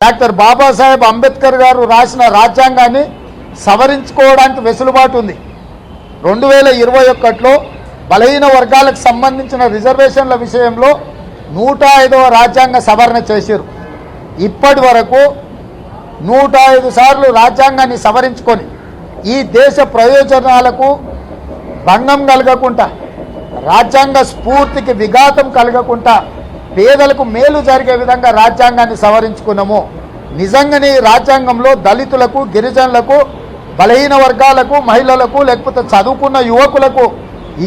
Doctor Babasaheb Ambedkar గారు రాసిన రాజ్యాంగాన్ని సవరించుకోవడానికి వెసులుబాటు ఉంది. 2021లో బలహీన వర్గాలకు సంబంధించిన రిజర్వేషన్ల విషయంలో 105వ రాజ్యాంగ సవరణ చేశారు. ఇప్పటి వరకు 105 సార్లు రాజ్యాంగాన్ని సవరించుకొని ఈ దేశ ప్రయోజనాలకు భంగం కలగకుండా, రాజ్యాంగ స్ఫూర్తికి విఘాతం కలగకుండా, పేదలకు మేలు జరిగే విధంగా రాజ్యాంగాన్ని సవరించుకున్నాము. నిజంగానే ఈ రాజ్యాంగంలో దళితులకు, గిరిజనులకు, బలహీన వర్గాలకు, మహిళలకు, లేకపోతే చదువుకున్న యువకులకు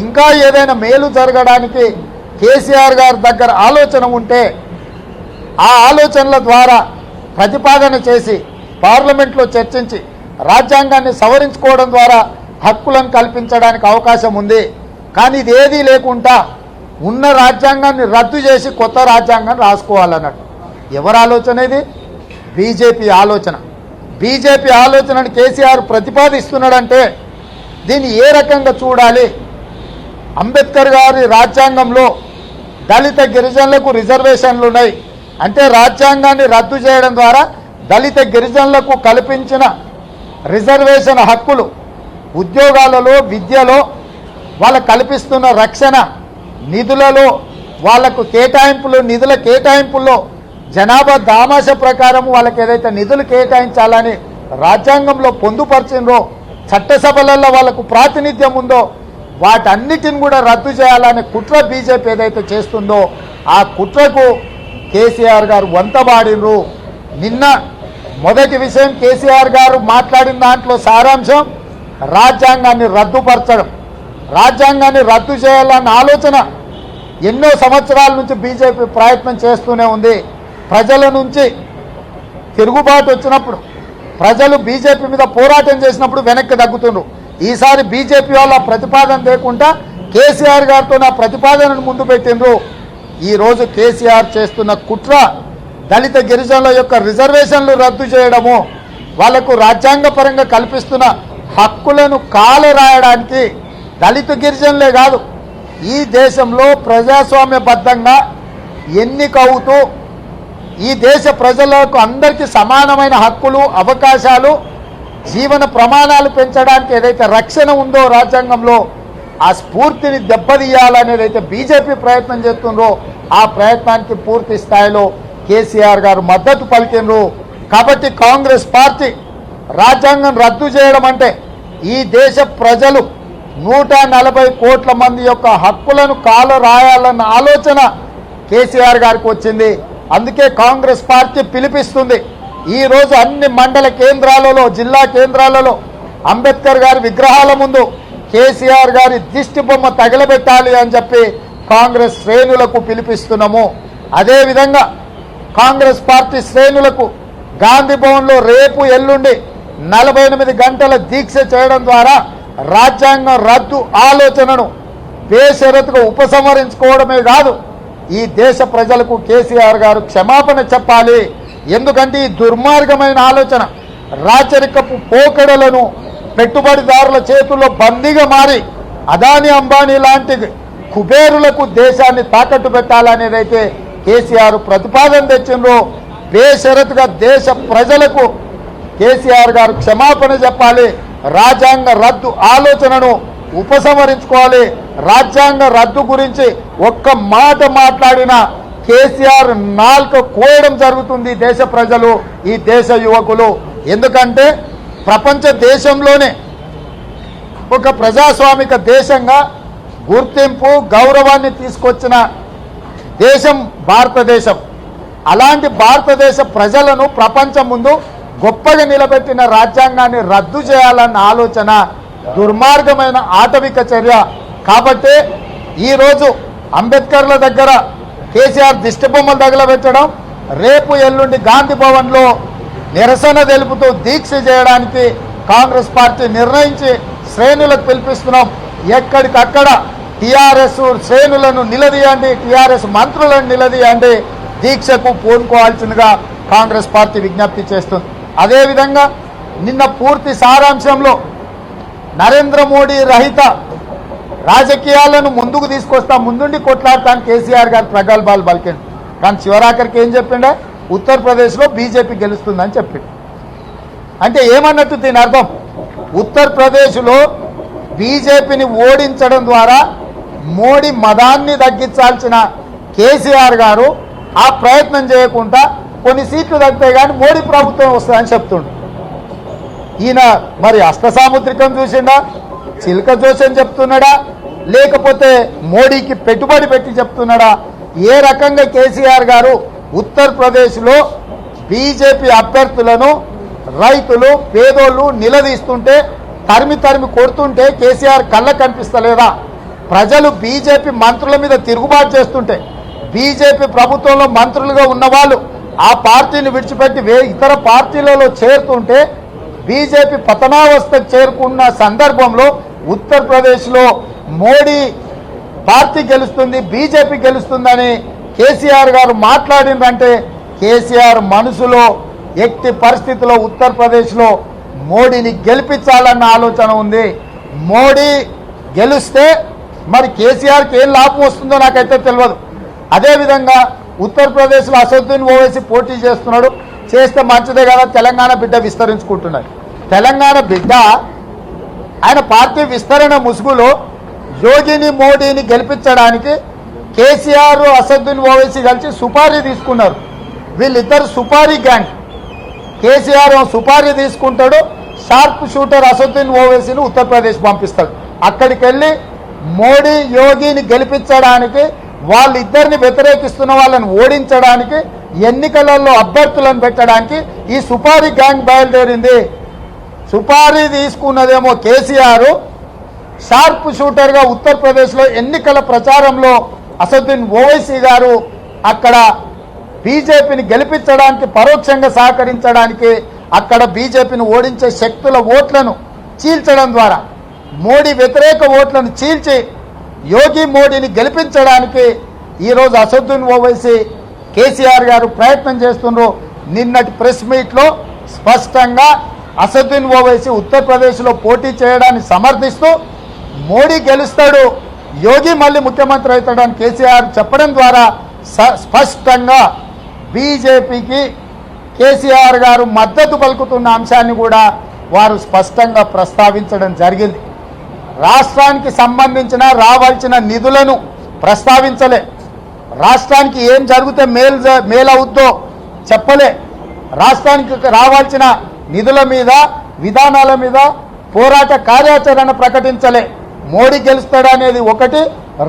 ఇంకా ఏదైనా మేలు జరగడానికి కేసీఆర్ గారి దగ్గర ఆలోచన ఉంటే ఆ ఆలోచనల ద్వారా ప్రతిపాదన చేసి పార్లమెంట్లో చర్చించి రాజ్యాంగాన్ని సవరించుకోవడం ద్వారా హక్కులను కల్పించడానికి అవకాశం ఉంది. కానీ ఇది ఏదీ లేకుండా ఉన్న రాజ్యాంగాన్ని రద్దు చేసి కొత్త రాజ్యాంగాన్ని రాసుకోవాలన్నట్టు. ఎవరి ఆలోచన ఇది? బీజేపీ ఆలోచన. బీజేపీ ఆలోచనను కేసీఆర్ ప్రతిపాదిస్తున్నాడంటే దీన్ని ఏ రకంగా చూడాలి? అంబేద్కర్ గారి రాజ్యాంగంలో దళిత గిరిజనులకు రిజర్వేషన్లు ఉన్నాయి అంటే రాజ్యాంగాన్ని రద్దు చేయడం ద్వారా దళిత గిరిజనులకు కల్పించిన రిజర్వేషన్ హక్కులు, ఉద్యోగాలలో, విద్యలో వాళ్ళకు కల్పిస్తున్న రక్షణ, నిధులలో వాళ్లకు కేటాయింపులు, నిధుల కేటాయింపుల్లో జనాభా దామాష ప్రకారం వాళ్ళకి ఏదైతే నిధులు కేటాయించాలని రాజ్యాంగంలో పొందుపరిచిందో, చట్టసభలలో వాళ్ళకు ప్రాతినిధ్యం ఉందో వాటన్నిటిని కూడా రద్దు చేయాలనే కుట్ర బీజేపీ ఏదైతే చేస్తుందో ఆ కుట్రకు కేసీఆర్ గారు వంతబాడినరు. నిన్న మొదటి విషయం కేసీఆర్ గారు మాట్లాడిన దాంట్లో సారాంశం రాజ్యాంగాన్ని రద్దుపరచడం. రాజ్యాంగాన్ని రద్దు చేయాలన్న ఆలోచన ఎన్నో సంవత్సరాల నుంచి బీజేపీ ప్రయత్నం చేస్తూనే ఉంది. ప్రజల నుంచి తిరుగుబాటు వచ్చినప్పుడు, ప్రజలు బీజేపీ మీద పోరాటం చేసినప్పుడు వెనక్కి తగ్గుతుండ్రు. ఈసారి బీజేపీ వాళ్ళ ప్రతిపాదన లేకుండా కేసీఆర్ గారితో నా ప్రతిపాదనను ముందు పెట్టిండ్రు. ఈరోజు కేసీఆర్ చేస్తున్న కుట్ర దళిత గిరిజనుల యొక్క రిజర్వేషన్లు రద్దు చేయడము, వాళ్లకు రాజ్యాంగపరంగా కల్పిస్తున్న హక్కులను కాలరాయడానికి. దళిత గిరిజనులే కాదు, ఈ దేశంలో ప్రజాస్వామ్యబద్ధంగా ఎన్నిక అవుతూ ఈ దేశ ప్రజలకు అందరికీ సమానమైన హక్కులు, అవకాశాలు, జీవన ప్రమాణాలు పెంచడానికి ఏదైతే రక్షణ ఉందో రాజ్యాంగంలో ఆ స్ఫూర్తిని దెబ్బతీయాలనేది అయితే బీజేపీ ప్రయత్నం చేస్తుండ్రో ఆ ప్రయత్నానికి పూర్తి స్థాయిలో కేసీఆర్ గారు మద్దతు పలికిండ్రు. కాబట్టి కాంగ్రెస్ పార్టీ రాజ్యాంగం రద్దు చేయడం అంటే ఈ దేశ ప్రజలు 140 కోట్ల మంది యొక్క హక్కులను కాలరాయాలన్న ఆలోచన కేసీఆర్ గారికి వచ్చింది. అందుకే కాంగ్రెస్ పార్టీ పిలిపిస్తుంది. ఈరోజు అన్ని మండల కేంద్రాలలో, జిల్లా కేంద్రాలలో అంబేద్కర్ గారి విగ్రహాల ముందు కేసీఆర్ గారి దిష్టి బొమ్మ తగలబెట్టాలి అని చెప్పి కాంగ్రెస్ శ్రేణులకు పిలిపిస్తున్నాము. అదేవిధంగా కాంగ్రెస్ పార్టీ శ్రేణులకు గాంధీ భవన్లో రేపు ఎల్లుండి 48 గంటల దీక్ష చేయడం ద్వారా రాజ్యాంగం రద్దు ఆలోచనను బేషరతుగా ఉపసంహరించుకోవడమే కాదు, ఈ దేశ ప్రజలకు కేసీఆర్ గారు క్షమాపణ చెప్పాలి. ఎందుకంటే ఈ దుర్మార్గమైన ఆలోచన రాచరికపు పోకడలను పెట్టుబడిదారుల చేతుల్లో బందీగా మారి అదానీ, అంబానీ లాంటి కుబేరులకు దేశాన్ని తాకట్టు పెట్టాలనేదైతే కేసీఆర్ ప్రతిపాదన తెచ్చిండ్రో బేషరతుగా దేశ ప్రజలకు కేసీఆర్ గారు క్షమాపణ చెప్పాలి. రాజ్యాంగ రద్దు ఆలోచనను ఉపసంహరించుకోవాలి. రాజ్యాంగ రద్దు గురించి ఒక్క మాట మాట్లాడిన కేసీఆర్ నాలుక కోయడం జరుగుతుంది దేశ ప్రజలు, ఈ దేశ యువకులు. ఎందుకంటే ప్రపంచ దేశంలోనే ఒక ప్రజాస్వామిక దేశంగా గుర్తింపు, గౌరవాన్ని తీసుకొచ్చిన దేశం భారతదేశం. అలాంటి భారతదేశ ప్రజలను ప్రపంచం ముందు గొప్పగా నిలబెట్టిన రాజ్యాంగాన్ని రద్దు చేయాలన్న ఆలోచన దుర్మార్గమైన ఆటవిక చర్య. కాబట్టి ఈరోజు అంబేద్కర్ల దగ్గర కేసీఆర్ దిష్టి బొమ్మలు తగలబెట్టడం, రేపు ఎల్లుండి గాంధీ భవన్లో నిరసన తెలుపుతూ దీక్ష చేయడానికి కాంగ్రెస్ పార్టీ నిర్ణయించి శ్రేణులకు పిలిపిస్తున్నాం. ఎక్కడికక్కడ టీఆర్ఎస్ శ్రేణులను నిలదీయండి, టీఆర్ఎస్ మంత్రులను నిలదీయండి, దీక్షకు పూనుకోవాల్సిందిగా కాంగ్రెస్ పార్టీ విజ్ఞప్తి చేస్తుంది. అదేవిధంగా నిన్న పూర్తి సారాంశంలో నరేంద్ర మోడీ రహిత రాజకీయాలను ముందుకు తీసుకొస్తా, ముందుండి కొట్లాడతాను కేసీఆర్ గారు ప్రగల్భాలు పలికిండు. కానీ చివరాఖరికి ఏం చెప్పిండే? ఉత్తరప్రదేశ్లో బీజేపీ గెలుస్తుందని చెప్పింది. అంటే ఏమన్నట్టు దీని అర్థం? ఉత్తరప్రదేశ్లో బీజేపీని ఓడించడం ద్వారా మోడీ మదాన్ని తగ్గించాల్సిన కేసీఆర్ గారు ఆ ప్రయత్నం చేయకుండా కొన్ని సీట్లు తగ్గితే కానీ మోడీ ప్రభుత్వం వస్తుందని చెప్తుండు. ఈయన మరి అష్టసాముద్రికం చూసిండా, చిలక జోషం చెప్తున్నాడా, లేకపోతే మోడీకి పెట్టుబడి పెట్టి చెప్తున్నాడా? ఏ రకంగా కేసీఆర్ గారు ఉత్తరప్రదేశ్లో బీజేపీ అభ్యర్థులను రైతులు పేదోళ్ళు నిలదీస్తుంటే తరిమి కొడుతుంటే కేసీఆర్ కళ్ళ కనిపిస్తలేదా? ప్రజలు బీజేపీ మంత్రుల మీద తిరుగుబాటు చేస్తుంటే, బీజేపీ ప్రభుత్వంలో మంత్రులుగా ఉన్నవాళ్ళు ఆ పార్టీని విడిచిపెట్టి ఇతర పార్టీలలో చేరుతుంటే బీజేపీ పతనావస్థకు చేరుకున్న సందర్భంలో ఉత్తరప్రదేశ్లో మోడీ పార్టీ గెలుస్తుంది, బీజేపీ గెలుస్తుందని కేసీఆర్ గారు మాట్లాడిందంటే కేసీఆర్ మనసులో ఎట్టి పరిస్థితిలో ఉత్తరప్రదేశ్లో మోడీని గెలిపించాలన్న ఆలోచన ఉంది. మోడీ గెలిస్తే మరి కేసీఆర్కి ఏం లాభం వస్తుందో నాకైతే తెలియదు. అదేవిధంగా ఉత్తరప్రదేశ్లో అసదుద్దీన్ ఓవైసీ పోటీ చేస్తున్నాడు, చేస్తే మంచిదే కదా, తెలంగాణ బిడ్డ విస్తరించుకుంటున్నాడు. తెలంగాణ బిడ్డ ఆయన పార్టీ విస్తరణ ముసుగులో యోగిని మోడీని గెలిపించడానికి కేసీఆర్ అసదుద్దీన్ ఓవైసీ కలిసి సుపారీ తీసుకున్నారు. వీళ్ళిద్దరు సుపారీ గ్యాంగ్. కేసీఆర్ సుపారీ తీసుకుంటాడు, షార్ప్ షూటర్ అసదుద్దీన్ ఓవైసీని ఉత్తరప్రదేశ్ పంపిస్తాడు. అక్కడికి వెళ్ళి మోడీ యోగిని గెలిపించడానికి, వాళ్ళిద్దరిని వ్యతిరేకిస్తున్న వాళ్ళని ఓడించడానికి, ఎన్నికలలో అభ్యర్థులను పెట్టడానికి ఈ సుపారీ గ్యాంగ్ బయలుదేరింది. సుపారీ తీసుకున్నదేమో కేసీఆర్, షార్ప్ షూటర్గా ఉత్తరప్రదేశ్లో ఎన్నికల ప్రచారంలో అసదుద్దీన్ ఓవైసీ గారు అక్కడ బీజేపీని గెలిపించడానికి పరోక్షంగా సహకరించడానికి, అక్కడ బీజేపీని ఓడించే శక్తుల ఓట్లను చీల్చడం ద్వారా మోడీ వ్యతిరేక ఓట్లను చీల్చి యోగి మోడీని గెలిపించడానికి ఈరోజు అసదుద్దీన్ ఓవైసీ కేసీఆర్ గారు ప్రయత్నం చేస్తున్నారు. నిన్నటి ప్రెస్ మీట్లో స్పష్టంగా అసదుద్దీన్ ఓవైసీ ఉత్తరప్రదేశ్లో పోటీ చేయడాన్ని సమర్థిస్తూ మోడీ గెలుస్తాడు, యోగి మళ్ళీ ముఖ్యమంత్రి అవుతాడని కేసీఆర్ చెప్పడం ద్వారా స్పష్టంగా బీజేపీకి కేసీఆర్ గారు మద్దతు పలుకుతున్న అంశాన్ని కూడా వారు స్పష్టంగా ప్రస్తావించడం జరిగింది. రాష్ట్రానికి సంబంధించిన రావాల్సిన నిధులను ప్రస్తావించలే, రాష్ట్రానికి ఏం జరిగితే మేలవుద్దో చెప్పలే, రాష్ట్రానికి రావాల్సిన నిధుల మీద విధానాల మీద పోరాట కార్యాచరణ ప్రకటించలే. మోడీ గెలుస్తాడనేది ఒకటి,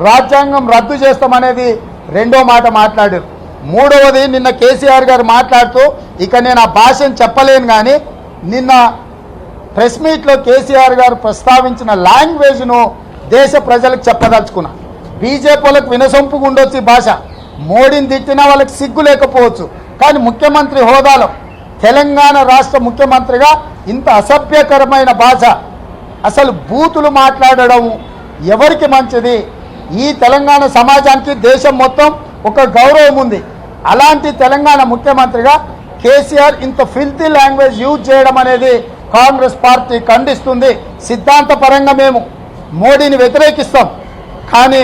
రాజ్యాంగం రద్దు చేస్తామనేది రెండో మాట మాట్లాడారు. మూడవది నిన్న కేసీఆర్ గారు మాట్లాడుతూ ఇక నేను ఆ భాషను చెప్పలేను, కానీ నిన్న ప్రెస్ మీట్లో కేసీఆర్ గారు ప్రస్తావించిన లాంగ్వేజ్ను దేశ ప్రజలకు చెప్పదలుచుకున్నా. బీజేపీ వాళ్ళకి వినసొంపుగా ఉండొచ్చు ఈ భాష, మోడీని తిట్టినా వాళ్ళకి సిగ్గు లేకపోవచ్చు, కానీ ముఖ్యమంత్రి హోదాలో తెలంగాణ రాష్ట్ర ముఖ్యమంత్రిగా ఇంత అసభ్యకరమైన భాష, అసలు బూతులు మాట్లాడడం ఎవరికి మంచిది? ఈ తెలంగాణ సమాజానికి దేశం మొత్తం ఒక గౌరవం ఉంది. అలాంటి తెలంగాణ ముఖ్యమంత్రిగా కేసీఆర్ ఇంత ఫిల్తీ లాంగ్వేజ్ యూజ్ చేయడం అనేది కాంగ్రెస్ పార్టీ ఖండిస్తుంది. సిద్ధాంతపరంగా మేము మోడీని వ్యతిరేకిస్తాం, కానీ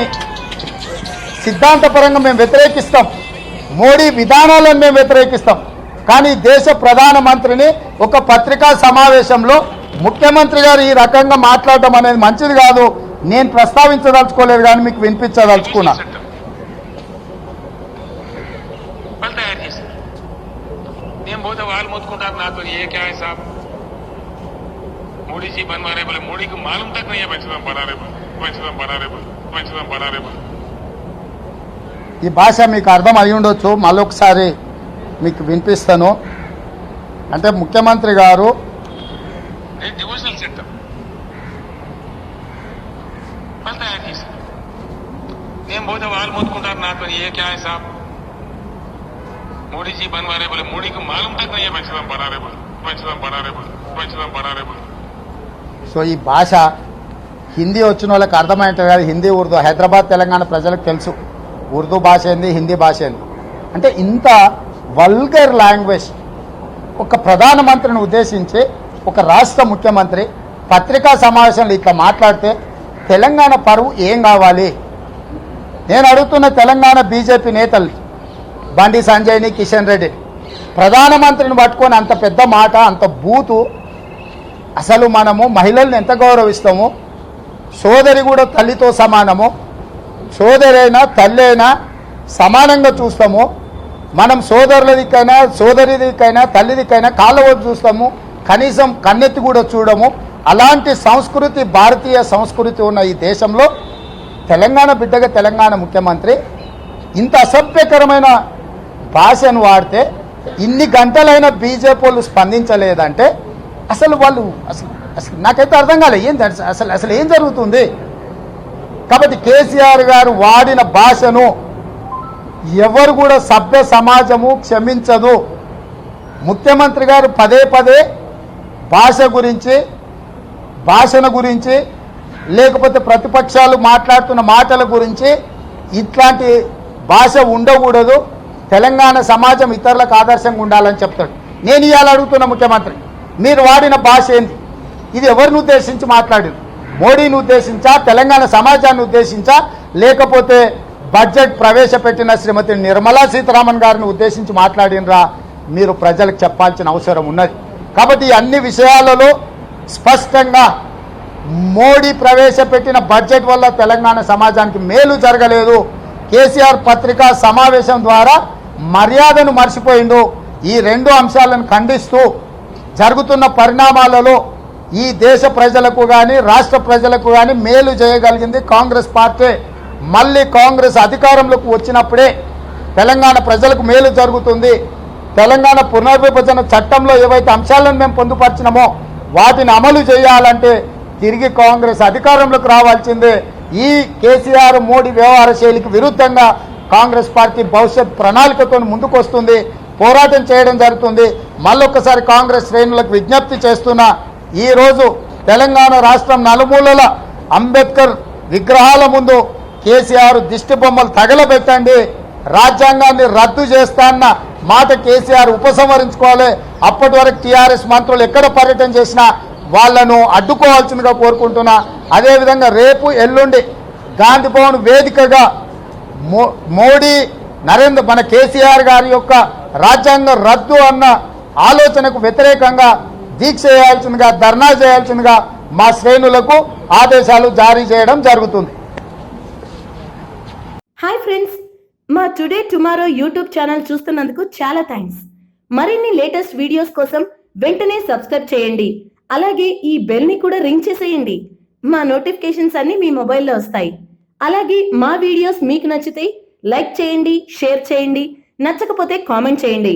సిద్ధాంతపరంగా మేము వ్యతిరేకిస్తాం, మోడీ విధానాలను మేము వ్యతిరేకిస్తాం. కానీ దేశ ప్రధానమంత్రిని ఒక పత్రికా సమావేశంలో ముఖ్యమంత్రి గారు ఈ రకంగా మాట్లాడడం అనేది మంచిది కాదు. నేను ప్రస్తావించదలుచుకోలేదు, కానీ మీకు వినిపించదలుచుకున్నా. నేను పోతే వాళ్ళు మొత్తుకుంటారు నాతో, ఏ క్యా హై సాబ్ మోడీ జీ बनवा रहे बोले मोदी को मालूम तक नहीं है पंचम बना रहे बोले. ఈ భాష మీకు అర్థం అయి ఉండొచ్చు, మళ్ళొకసారి మీకు వినిపిస్తాను. అంటే ముఖ్యమంత్రి గారు డివోషనల్ సెంటర్ వాళ్ళు తయారు చేశారు. నేను పోతే వాళ్ళు మొత్తుకుంటారు నాతో, ఏ క్యా హై సాబ్ మోడీ జీ बनवा रहे बोले मोदी को मालूम तक नहीं है पंचम बना रहे बोले. సో ఈ భాష హిందీ వచ్చిన వాళ్ళకి అర్థమైంటుంది కదా, హిందీ ఉర్దూ, హైదరాబాద్ తెలంగాణ ప్రజలకు తెలుసు ఉర్దూ భాష ఏంది, హిందీ భాష ఏంది. అంటే ఇంత వల్గర్ లాంగ్వేజ్ ఒక ప్రధానమంత్రిని ఉద్దేశించి ఒక రాష్ట్ర ముఖ్యమంత్రి పత్రికా సమావేశంలో ఇట్లా మాట్లాడితే తెలంగాణ పరువు ఏం కావాలి? నేను అడుగుతున్న తెలంగాణ బీజేపీ నేతలు బండి సంజయ్ని, కిషన్ రెడ్డి, ప్రధానమంత్రిని పట్టుకొని అంత పెద్ద మాట, అంత బూతు. అసలు మనము మహిళల్ని ఎంత గౌరవిస్తాము? సోదరి కూడా తల్లితో సమానము, సోదరైనా తల్లి అయినా సమానంగా చూస్తాము. మనం సోదరులదికైనా సోదరిదికైనా తల్లిదికైనా కాళ్ళ వైపు చూస్తాము, కనీసం కన్నెత్తి కూడా చూడము. అలాంటి సంస్కృతి, భారతీయ సంస్కృతి ఉన్న ఈ దేశంలో తెలంగాణ బిడ్డగా తెలంగాణ ముఖ్యమంత్రి ఇంత అసభ్యకరమైన భాషను వాడితే ఇన్ని గంటలైనా బీజేపీ వాళ్ళు స్పందించలేదంటే అసలు వాళ్ళు అసలు నాకైతే అర్థం కాలేదు ఏం అసలు ఏం జరుగుతుంది. కాబట్టి కేసీఆర్ గారు వాడిన భాషను ఎవరు కూడా సభ్య సమాజము క్షమించదు. ముఖ్యమంత్రి గారు పదే పదే భాష గురించి, భాషణ గురించి, లేకపోతే ప్రతిపక్షాలు మాట్లాడుతున్న మాటల గురించి ఇట్లాంటి భాష ఉండకూడదు, తెలంగాణ సమాజం ఇతరులకు ఆదర్శంగా ఉండాలని చెప్తాడు. నేను ఇవాళ అడుగుతున్న ముఖ్యమంత్రి, మీరు వాడిన భాష ఏంది? ఇది ఎవరిని ఉద్దేశించి మాట్లాడారు? మోడీని ఉద్దేశించా, తెలంగాణ సమాజాన్ని ఉద్దేశించా, లేకపోతే బడ్జెట్ ప్రవేశపెట్టిన శ్రీమతి నిర్మలా సీతారామన్ గారిని ఉద్దేశించి మాట్లాడినరా? మీరు ప్రజలకు చెప్పాల్సిన అవసరం ఉన్నది. కాబట్టి అన్ని విషయాలలో స్పష్టంగా మోడీ ప్రవేశపెట్టిన బడ్జెట్ వల్ల తెలంగాణ సమాజానికి మేలు జరగలేదు. కేసీఆర్ పత్రికా సమావేశం ద్వారా మర్యాదను మర్చిపోయిండు. ఈ రెండు అంశాలను ఖండిస్తూ జరుగుతున్న పరిణామాలలో ఈ దేశ ప్రజలకు కానీ రాష్ట్ర ప్రజలకు కానీ మేలు చేయగలిగింది కాంగ్రెస్ పార్టీ. మళ్ళీ కాంగ్రెస్ అధికారంలోకి వచ్చినప్పుడే తెలంగాణ ప్రజలకు మేలు జరుగుతుంది. తెలంగాణ పునర్విభజన చట్టంలో ఏవైతే అంశాలను మేము పొందుపరిచినామో వాటిని అమలు చేయాలంటే తిరిగి కాంగ్రెస్ అధికారంలోకి రావాల్సిందే. ఈ కేసీఆర్ మోడీ వ్యవహార శైలికి విరుద్ధంగా కాంగ్రెస్ పార్టీ భవిష్యత్ ప్రణాళికతో ముందుకొస్తుంది, పోరాటం చేయడం జరుగుతుంది. మళ్ళొక్కసారి కాంగ్రెస్ శ్రేణులకు విజ్ఞప్తి చేస్తున్నా, ఈరోజు తెలంగాణ రాష్ట్రం నలుమూలల అంబేద్కర్ విగ్రహాల ముందు కేసీఆర్ దిష్టి బొమ్మలు తగలబెట్టండి. రాజ్యాంగాన్ని రద్దు చేస్తాన్న మాట కేసీఆర్ ఉపసంహరించుకోవాలి. అప్పటి వరకు టీఆర్ఎస్ మంత్రులు ఎక్కడ పర్యటన చేసినా వాళ్లను అడ్డుకోవాల్సిందిగా కోరుకుంటున్నా. అదేవిధంగా రేపు ఎల్లుండి గాంధీ భవన్ వేదికగా మోడీ మన కేసీఆర్ గారి యొక్క రాజ్యాంగ రద్దు అన్న ఆలోచనకు వ్యతిరేకంగా దీక్ష చేయాల్సిందిగా, ధర్నా చేయాల్సిందిగా మా శ్రేణులకు ఆదేశాలు జారీ చేయడం జరుగుతుంది. హాయ్ ఫ్రెండ్స్, మా టుడే టుమారో యూట్యూబ్ ఛానల్ చూస్తున్నందుకు చాలా థ్యాంక్స్. మరిన్ని లేటెస్ట్ వీడియోస్ కోసం వెంటనే సబ్స్క్రైబ్ చేయండి. అలాగే ఈ బెల్ ని కూడా రింగ్ చేసేయండి. మా నోటిఫికేషన్స్ అన్ని మీ మొబైల్లో వస్తాయి. అలాగే మా వీడియోస్ మీకు నచ్చితే లైక్ చేయండి, షేర్ చేయండి, నచ్చకపోతే కామెంట్ చేయండి.